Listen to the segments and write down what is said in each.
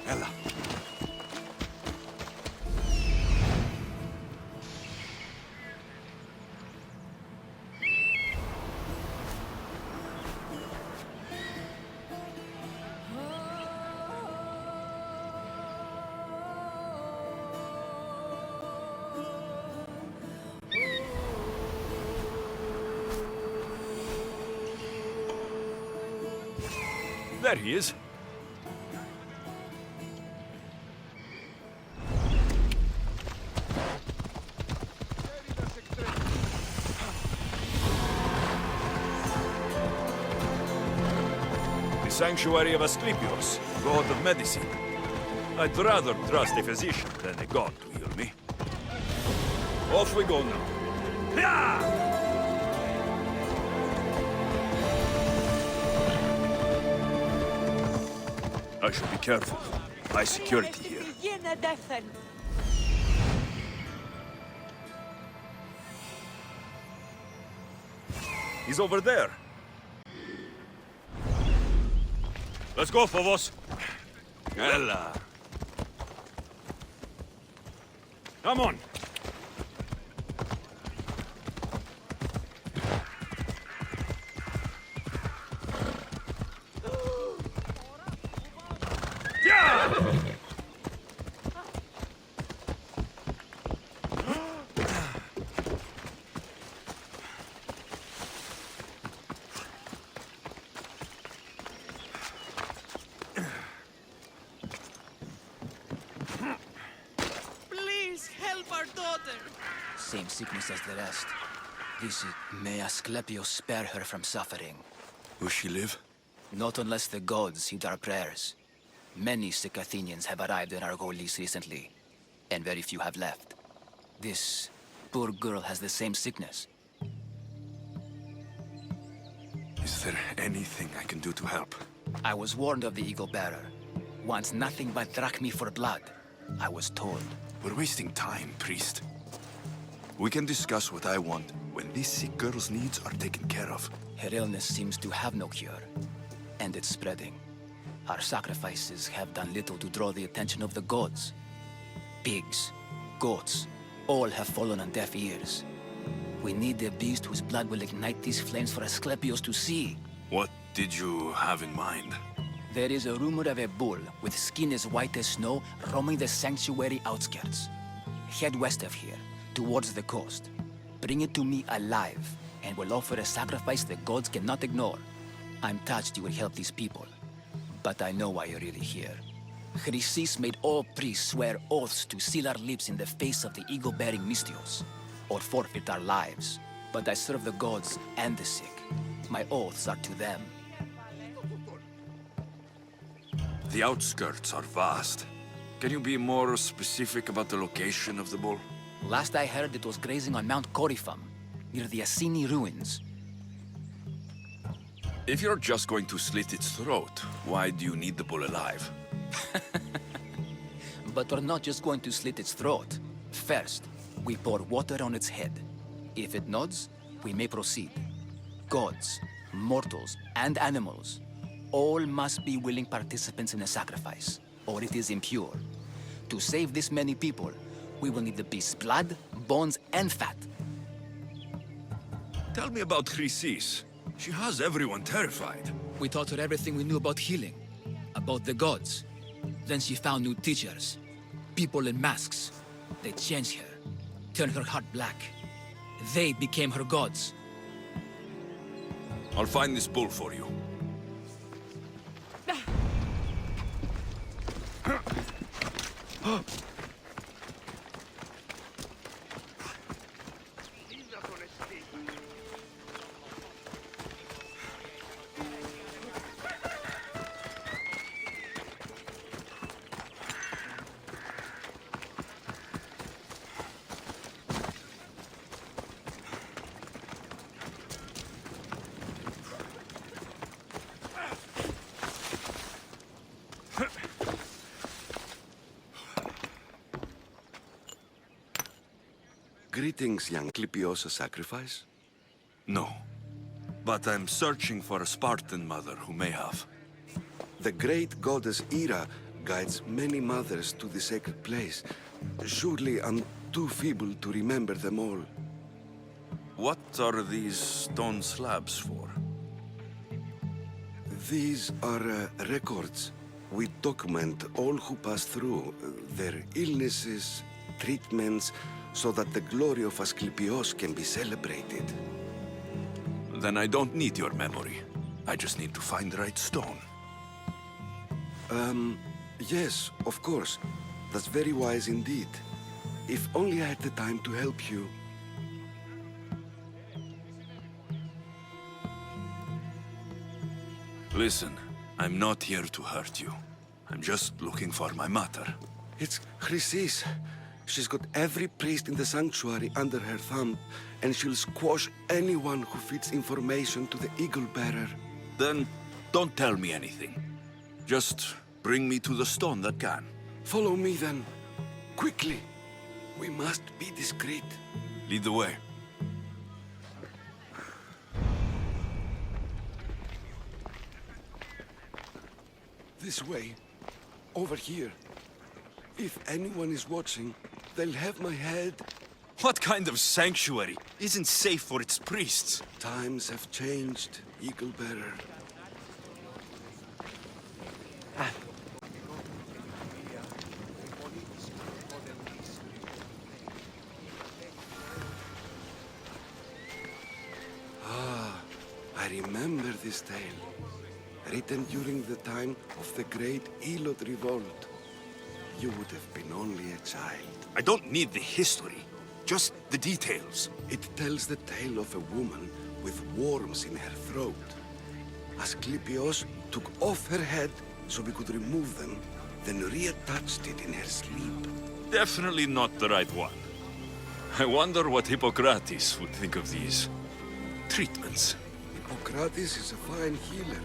Ella. There he is. The Sanctuary of Asclepios, god of medicine. I'd rather trust a physician than a god to heal me. Off we go now. Yeah! I should be careful. High security here. He's over there. Let's go, Phobos. Ella. Come on. Same sickness as the rest. May Asclepios spare her from suffering. Will she live? Not unless the gods heed our prayers. Many sick Athenians have arrived in Argolis recently, and very few have left. This poor girl has the same sickness. Is there anything I can do to help? I was warned of the Eagle Bearer. Wants nothing but drachmi for blood. I was told. We're wasting time, priest. We can discuss what I want when this sick girl's needs are taken care of. Her illness seems to have no cure, and it's spreading. Our sacrifices have done little to draw the attention of the gods. Pigs, goats, all have fallen on deaf ears. We need a beast whose blood will ignite these flames for Asclepios to see. What did you have in mind? There is a rumor of a bull with skin as white as snow roaming the sanctuary outskirts. Head west of here, towards the coast. Bring it to me alive, and we'll offer a sacrifice the gods cannot ignore. I'm touched you will help these people, but I know why you're really here. Chrysis made all priests swear oaths to seal our lips in the face of the eagle-bearing Mystios, or forfeit our lives. But I serve the gods and the sick. My oaths are to them. The outskirts are vast. Can you be more specific about the location of the bull? Last I heard, it was grazing on Mount Corifum, near the Assini ruins. If you're just going to slit its throat, why do you need the bull alive? But we're not just going to slit its throat. First, we pour water on its head. If it nods, we may proceed. Gods, mortals, and animals, all must be willing participants in the sacrifice, or it is impure. To save this many people, we will need the beast's blood, bones, and fat. Tell me about Chrysis. She has everyone terrified. We taught her everything we knew about healing, about the gods. Then she found new teachers, people in masks. They changed her, turned her heart black. They became her gods. I'll find this bull for you. Greetings, young Clypiosa sacrifice. No. But I'm searching for a Spartan mother who may have. The great goddess Ira guides many mothers to the sacred place. Surely I'm too feeble to remember them all. What are these stone slabs for? These are records. We document all who pass through, their illnesses, treatments, so that the glory of Asclepios can be celebrated. Then I don't need your memory. I just need to find the right stone. Yes, of course. That's very wise indeed. If only I had the time to help you. Listen, I'm not here to hurt you. I'm just looking for my mother. It's Chrysis. She's got every priest in the sanctuary under her thumb, and she'll squash anyone who feeds information to the Eagle Bearer. Then don't tell me anything. Just bring me to the stone that can. Follow me then. Quickly. We must be discreet. Lead the way. This way. Over here. If anyone is watching, they'll have my head. What kind of sanctuary isn't safe for its priests? Times have changed, Eagle Bearer. I remember this tale. Written during the time of the Great Elot Revolt. You would have been only a child. I don't need the history, just the details. It tells the tale of a woman with worms in her throat. Asclepios took off her head so we could remove them, then reattached it in her sleep. Definitely not the right one. I wonder what Hippocrates would think of these treatments. Hippocrates is a fine healer.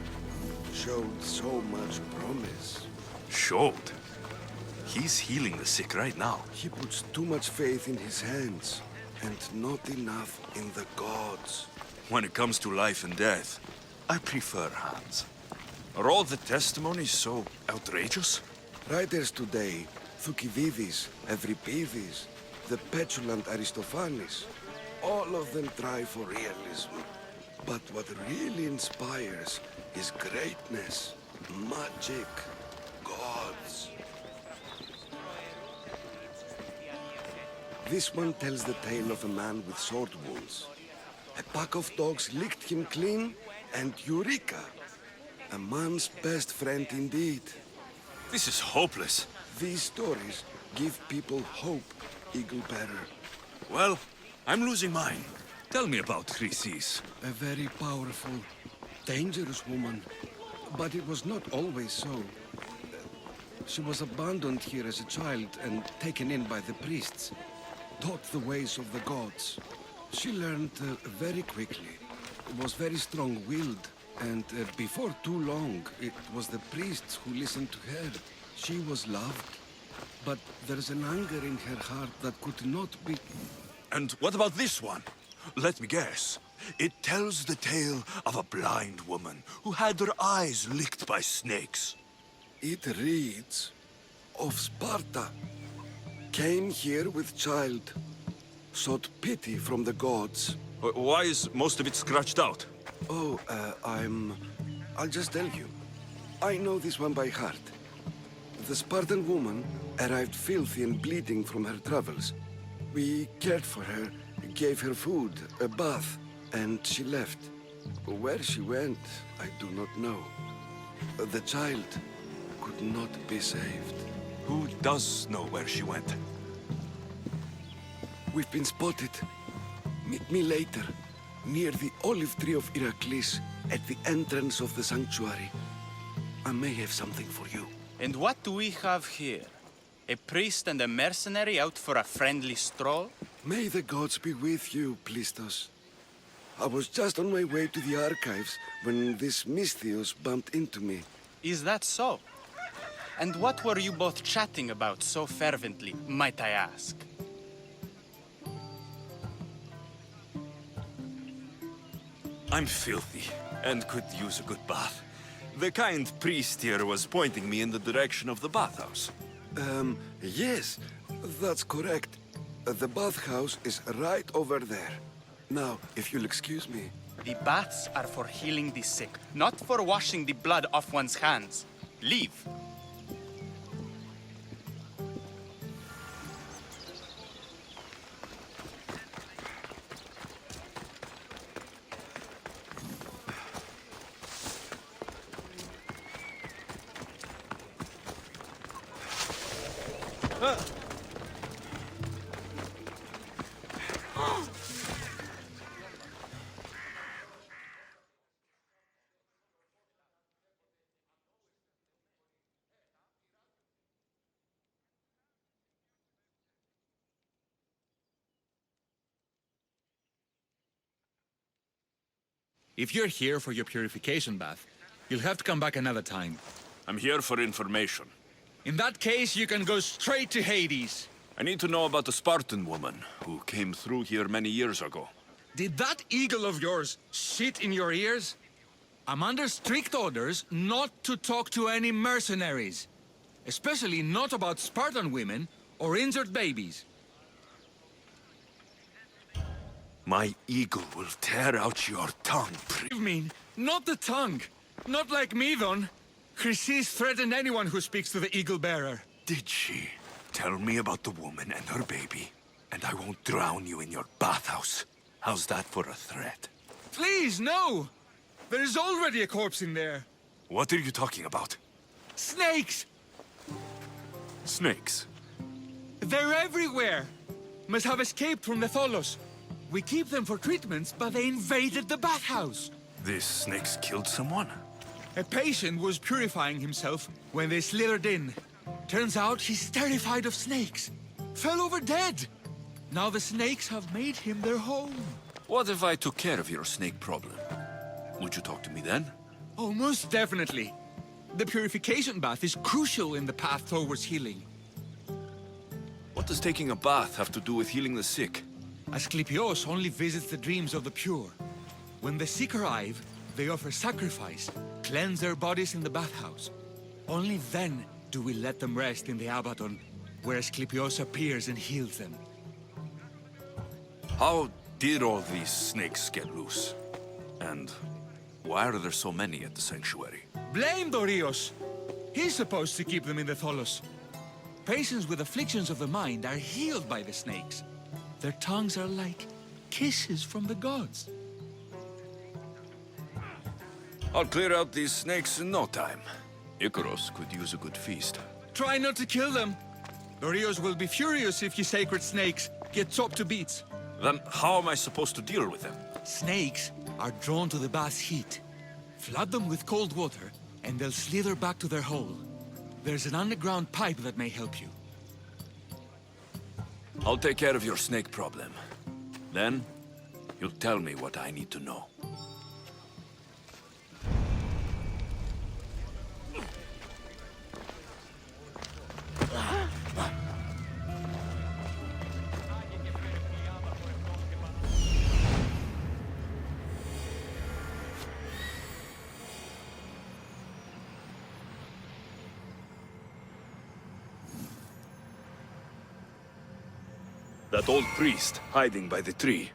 Showed so much promise. Showed? He's healing the sick right now. He puts too much faith in his hands, and not enough in the gods. When it comes to life and death, I prefer hands. Are all the testimonies so outrageous? Writers today, Thucydides, Euripides, the petulant Aristophanes, all of them try for realism. But what really inspires is greatness, magic, gods. This one tells the tale of a man with sword wounds. A pack of dogs licked him clean, and Eureka! A man's best friend indeed. This is hopeless. These stories give people hope, Eagle Bearer. Well, I'm losing mine. Tell me about Chrysis. A very powerful, dangerous woman. But it was not always so. She was abandoned here as a child and taken in by the priests. Taught the ways of the gods. She learned very quickly. Was very strong-willed. And before too long, it was the priests who listened to her. She was loved. But there's an anger in her heart that could not be... And what about this one? Let me guess. It tells the tale of a blind woman who had her eyes licked by snakes. It reads of Sparta. Came here with child. Sought pity from the gods. Why is most of it scratched out? Oh, I'll just tell you. I know this one by heart. The Spartan woman arrived filthy and bleeding from her travels. We cared for her, gave her food, a bath, and she left. Where she went, I do not know. The child could not be saved. Who does know where she went? We've been spotted. Meet me later, near the olive tree of Heracles, at the entrance of the sanctuary. I may have something for you. And what do we have here? A priest and a mercenary out for a friendly stroll? May the gods be with you, Plistos. I was just on my way to the archives when this Misthios bumped into me. Is that so? And what were you both chatting about so fervently, might I ask? I'm filthy and could use a good bath. The kind priest here was pointing me in the direction of the bathhouse. Yes, that's correct. The bathhouse is right over there. Now, if you'll excuse me. The baths are for healing the sick, not for washing the blood off one's hands. Leave. If you're here for your purification bath, you'll have to come back another time. I'm here for information. In that case, you can go straight to Hades. I need to know about the Spartan woman who came through here many years ago. Did that eagle of yours shit in your ears? I'm under strict orders not to talk to any mercenaries. Especially not about Spartan women or injured babies. My eagle will tear out your tongue, You mean, not the tongue. Not like me, Don. Chrysis threatened anyone who speaks to the eagle bearer. Did she? Tell me about the woman and her baby, and I won't drown you in your bathhouse. How's that for a threat? Please, no! There's already a corpse in there. What are you talking about? Snakes! Snakes? They're everywhere! Must have escaped from the Tholos. We keep them for treatments, but they invaded the bathhouse. These snakes killed someone? A patient was purifying himself when they slithered in. Turns out he's terrified of snakes. Fell over dead. Now the snakes have made him their home. What if I took care of your snake problem? Would you talk to me then? Oh, most definitely. The purification bath is crucial in the path towards healing. What does taking a bath have to do with healing the sick? Asclepios only visits the dreams of the pure. When the sick arrive, they offer sacrifice, cleanse their bodies in the bathhouse. Only then do we let them rest in the Abaddon, where Asclepios appears and heals them. How did all these snakes get loose? And why are there so many at the sanctuary? Blame Dorios! He's supposed to keep them in the Tholos. Patients with afflictions of the mind are healed by the snakes. Their tongues are like kisses from the gods. I'll clear out these snakes in no time. Icaros could use a good feast. Try not to kill them. Dorios will be furious if you sacred snakes get chopped to bits. Then how am I supposed to deal with them? Snakes are drawn to the bath's heat. Flood them with cold water, and they'll slither back to their hole. There's an underground pipe that may help you. I'll take care of your snake problem. Then, you'll tell me what I need to know. That old priest hiding by the tree.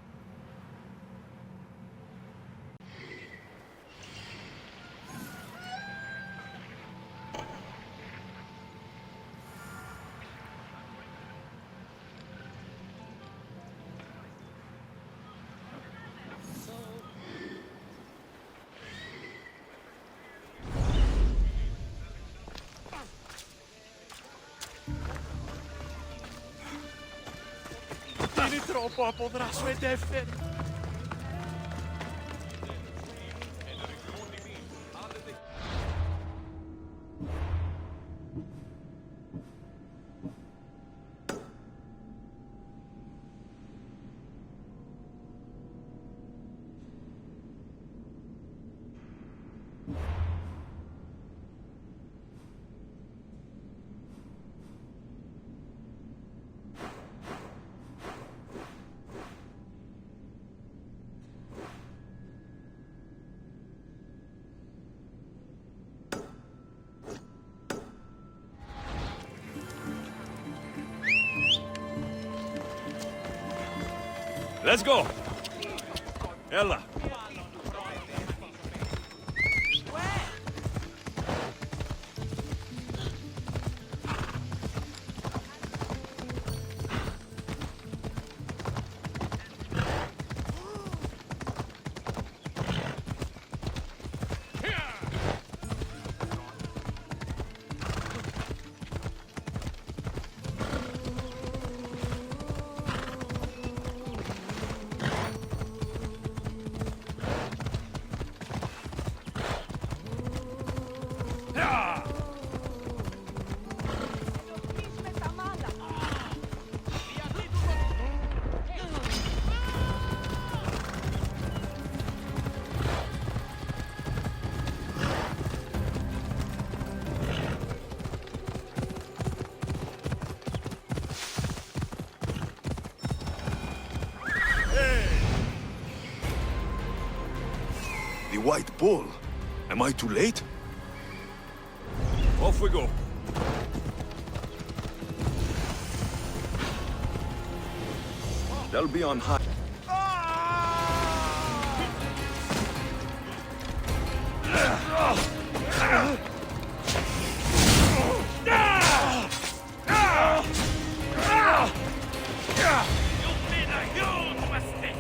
Είναι τρόπο αποδράσου εντέφερ. Let's go! Ella! The White Bull. Am I too late? Off we go. They'll be on high. You've been a huge mistake.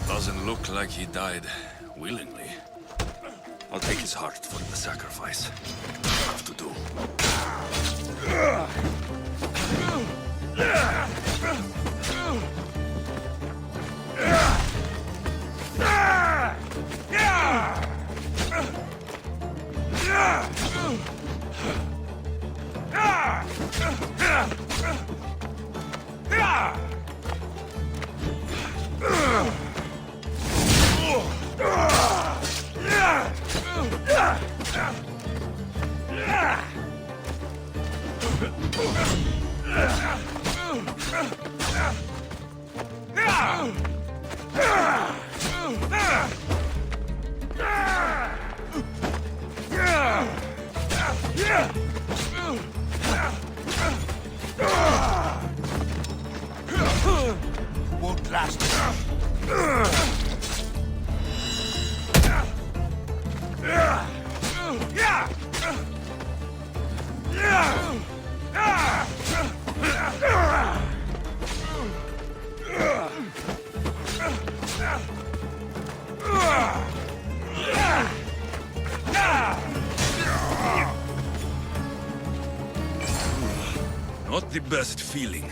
Doesn't look like he died willingly. I'll take his heart for the sacrifice. Have to do. the best feeling.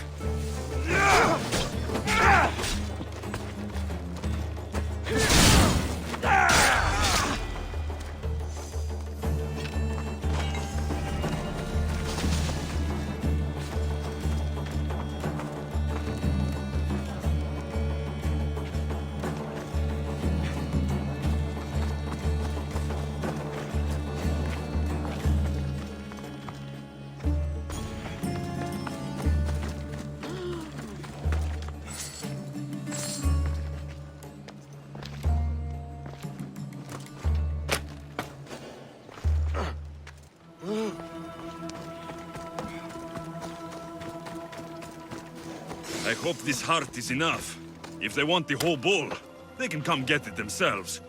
I hope this heart is enough. If they want the whole bull, they can come get it themselves.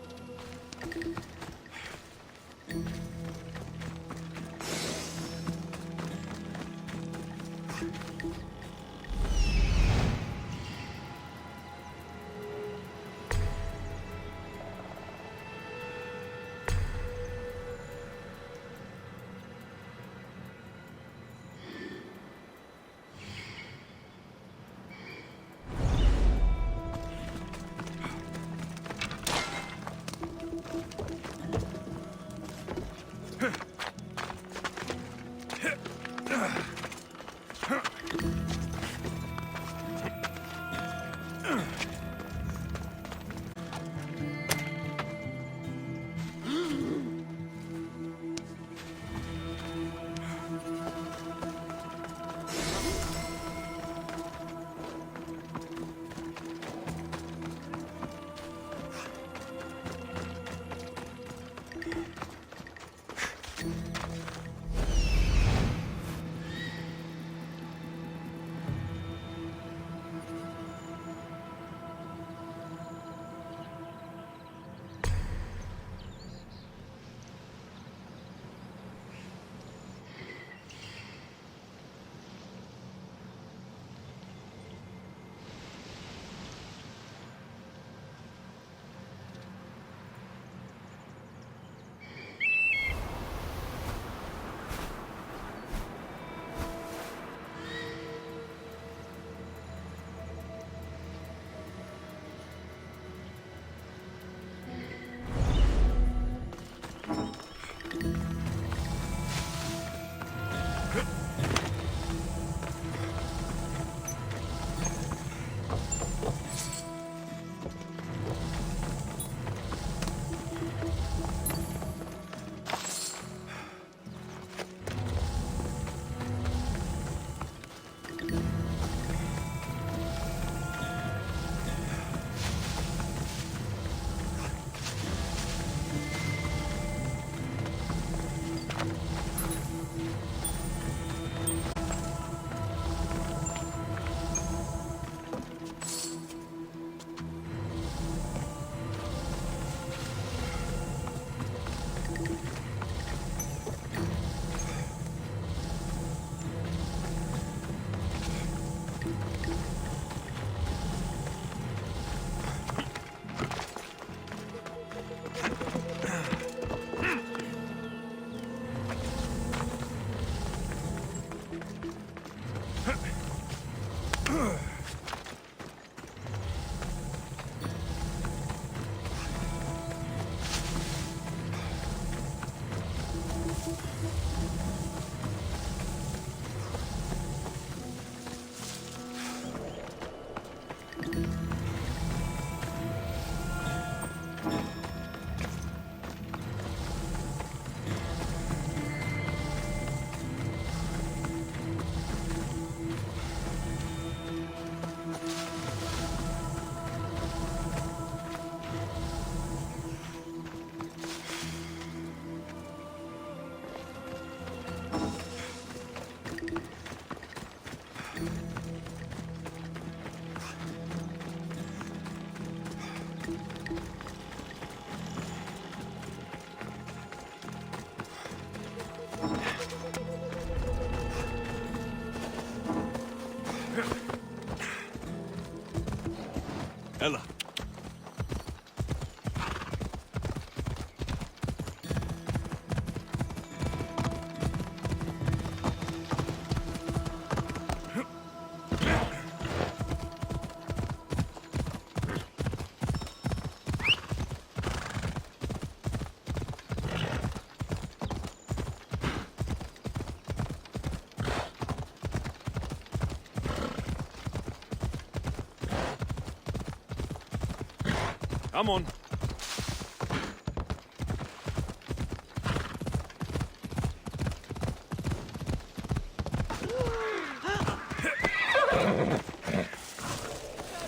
Come on.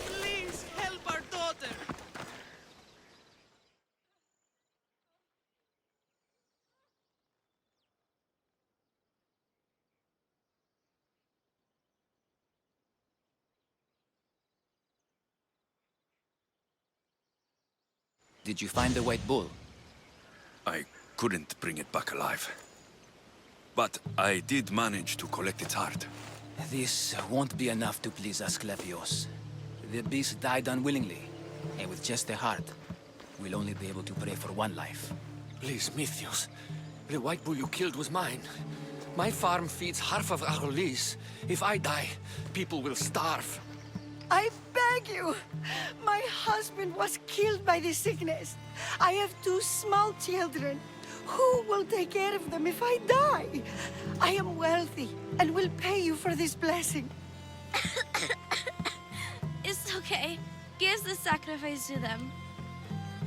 Please help our daughter. Did you find the white bull? I couldn't bring it back alive. But I did manage to collect its heart. This won't be enough to please Asclepios. The beast died unwillingly, and with just the heart, we'll only be able to pray for one life. Please, Mythios. The white bull you killed was mine. My farm feeds half of Arolis. If I die, people will starve. I beg you! My husband was killed by the sickness. I have 2 small children. Who will take care of them if I die? I am wealthy and will pay you for this blessing. It's okay. Give the sacrifice to them.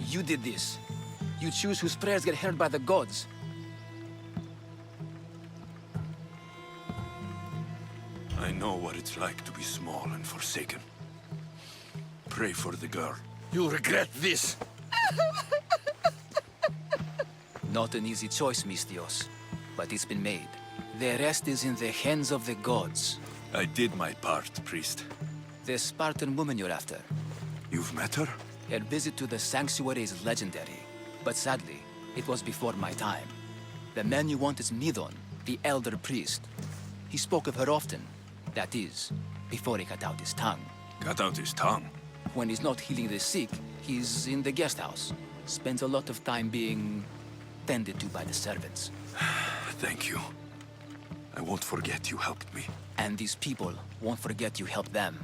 You did this. You choose whose prayers get heard by the gods. I know what it's like to be small and forsaken. Pray for the girl. You'll regret this. Not an easy choice, Mystios, but it's been made. The rest is in the hands of the gods. I did my part, priest. The Spartan woman you're after. You've met her? Her visit to the sanctuary is legendary, but sadly, it was before my time. The man you want is Midon, the elder priest. He spoke of her often. That is, before he cut out his tongue. Cut out his tongue? When he's not healing the sick, he's in the guest house. Spends a lot of time being tended to by the servants. Thank you. I won't forget you helped me. And these people won't forget you helped them.